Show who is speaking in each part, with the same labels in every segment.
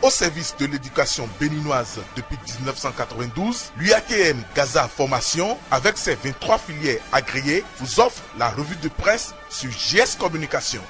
Speaker 1: au service de l'éducation béninoise depuis 1992, l'UATM Gaza Formation, avec ses 23 filières agréées, vous offre la revue de presse sur JS Communication.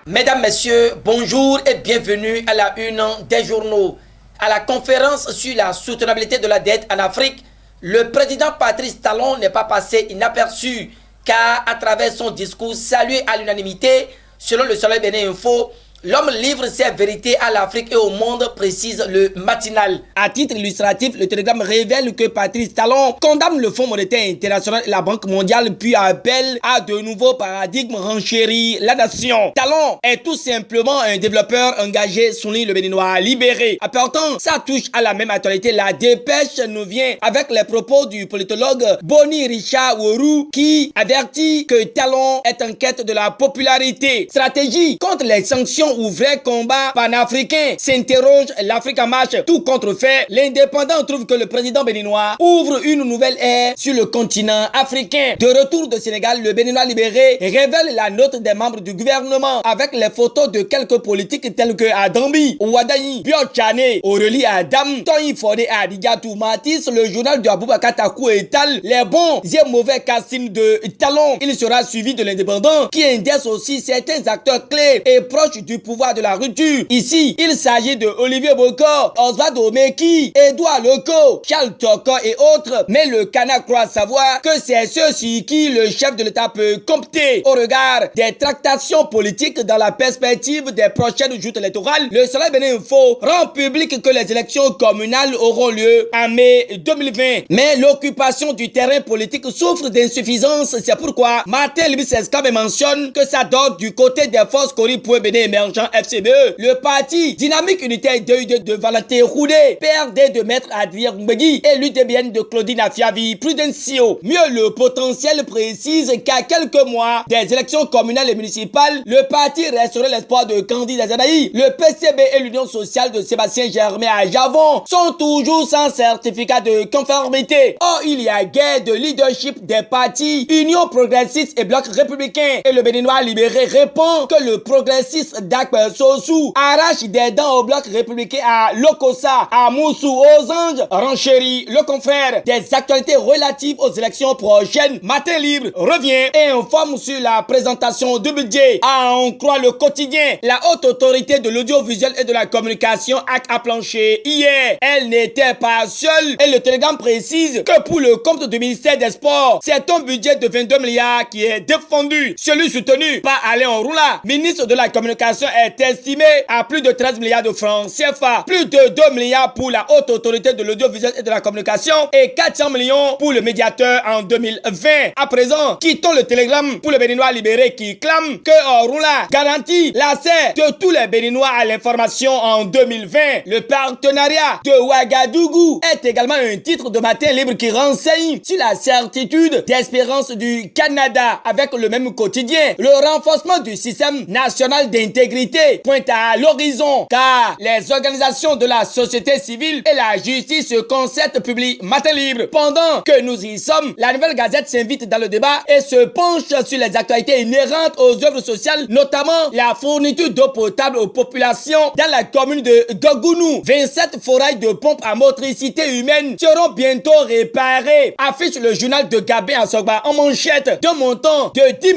Speaker 2: Mesdames, Messieurs, bonjour et bienvenue à la une des journaux. À la conférence sur la soutenabilité de la dette en Afrique, le président Patrice Talon n'est pas passé inaperçu, car à travers son discours salué à l'unanimité, selon le Soleil Bénin Info, l'homme livre ses vérités à l'Afrique et au monde, précise le matinal. À titre illustratif, le Télégramme révèle que Patrice Talon condamne le Fonds monétaire international et la Banque mondiale, puis appelle à de nouveaux paradigmes renchérir la nation. Talon est tout simplement un développeur engagé, souligne le Béninois libéré. Apportant sa touche à la même actualité, la dépêche nous vient avec les propos du politologue Boni Richard Wourou qui avertit que Talon est en quête de la popularité. Stratégie contre les sanctions ou vrai combat panafricain, s'interroge l'Afrique en marche. Tout contrefait, l'indépendant trouve que le président béninois ouvre une nouvelle ère sur le continent africain. De retour de Sénégal, le Béninois libéré révèle la note des membres du gouvernement avec les photos de quelques politiques tels que Adambi, Ouadayi, Biochane, Aurélie Adam, Tony Fodé et Adigatou Matisse. Le journal de Aboubakar Takou étale les bons et mauvais castings de Talon. Il sera suivi de l'indépendant qui indexe aussi certains acteurs clés et proches du pouvoir de la rupture. Ici, il s'agit de Olivier Bokor, Osvaldo Meki, Edouard Loco, Charles Toko et autres. Mais le Canard croit savoir que c'est ceux-ci qui le chef de l'État peut compter. Au regard des tractations politiques dans la perspective des prochaines joutes électorales, le Soleil Bénin Info rend public que les élections communales auront lieu en mai 2020. Mais l'occupation du terrain politique souffre d'insuffisance. C'est pourquoi Martin Libis-Escambe mentionne que ça dort du côté des forces Cori.Bénin émergent FCBE. Le parti Dynamique Unitaire de Valentin Roudé, PRD de Maître Adrien Mbegui et l'UDBN de Claudine Afiavi Prudencio. Mieux, le potentiel précise qu'à quelques mois des élections communales et municipales, le parti resterait l'espoir de Candice Azanaï. Le PCB et l'Union sociale de Sébastien Germain à Javon sont toujours sans certificat de conformité. Or, il y a guerre de leadership des partis Union progressiste et Bloc républicain. Et le Béninois libéré répond que le progressiste Dakper Sosou arrache des dents au Bloc républicain à Lokossa, à Moussou, aux Anges, renchérit le confrère. Des actualités relatives aux élections prochaines, Matin Libre revient et informe sur la présentation du budget. À en croire le quotidien, la haute autorité de l'audiovisuel et de la communication a planché hier. Elle n'était pas seule et le Télégramme précise que pour le compte du ministère des Sports, c'est un budget de 22 milliards qui est défendu. Celui soutenu par Alain Roula, ministre de la communication, est estimé à plus de 13 milliards de francs CFA, plus de 2 milliards pour la haute autorité de l'audiovisuel et de la communication et 400 millions pour le médiateur en 2020. À présent, quittons le Télégramme pour le Béninois libéré qui clame que Roula garantit l'accès de tous les Béninois à l'information en 2020. Le partenariat de Ouagadougou est également un titre de Matin Libre qui renseigne sur la certitude d'espérance du Canada avec le même quotidien. Le renforcement du système national d'intégrité pointe à l'horizon car les organisations de la société civile et la justice se concertent, publie Matin Libre. Pendant que nous y sommes, la Nouvelle Gazette s'invite dans le débat et se penche sur les actualités inhérentes aux œuvres sociales, notamment la fourniture d'eau potable aux populations dans la commune de Gogounou. 27 forages de pompes à motricité humaine seront bientôt réparées, affiche le journal de Gabé à Sogba en manchette. D'un montant de 10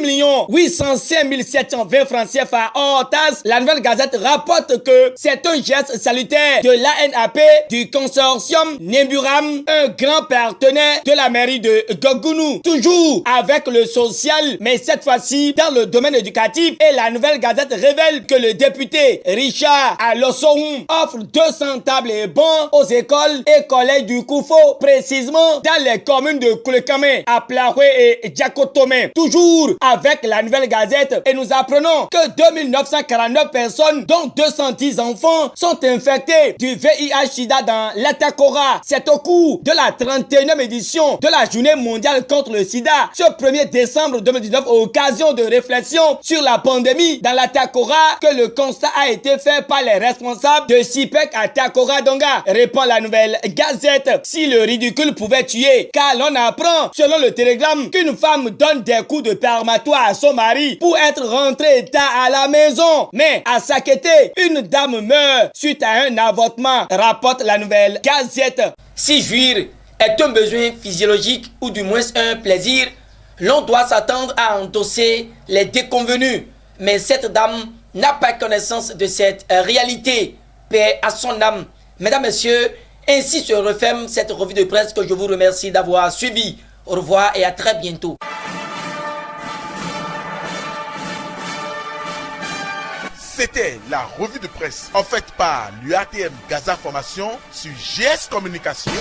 Speaker 2: 805 720 francs CFA hors taxe, la Nouvelle Gazette rapporte que c'est un geste salutaire de l'ANAP, du consortium Nemburam, un grand partenaire de la mairie de Gogounou. Toujours avec le social, mais cette fois-ci dans le domaine éducatif. Et la Nouvelle Gazette révèle que le député Richard Alossoum offre 200 tables et bancs aux écoles et collèges du Koufo, précisément dans les communes de Koulekame, Aplaoué et Djakotome. Toujours avec la Nouvelle Gazette, et nous apprenons que 2949 personnes, dont 210 enfants, sont infectés du VIH-Sida dans l'Atakora. C'est au cours de la 31e édition de la Journée mondiale contre le sida, ce 1er décembre 2019, occasion de réflexion sur la pandémie dans l'Atakora, que le constat a été fait par les responsables de CIPEC à Takora Donga, répond la Nouvelle Gazette. Si le ridicule pouvait tuer, car l'on apprend, selon le Télégramme, qu'une femme donne des coups de permatoire à son mari pour être rentré tard à la maison. Mais à Sakété, une dame meurt suite à un avortement, rapporte la Nouvelle Gazette. Si jouir est un besoin physiologique ou du moins un plaisir, l'on doit s'attendre à endosser les déconvenus. Mais cette dame n'a pas connaissance de cette réalité. Paix à son âme. Mesdames, Messieurs, ainsi se referme cette revue de presse que je vous remercie d'avoir suivi. Au revoir et à très bientôt.
Speaker 1: C'était la revue de presse en fait par l'UATM Gaza Formation sur GS Communication.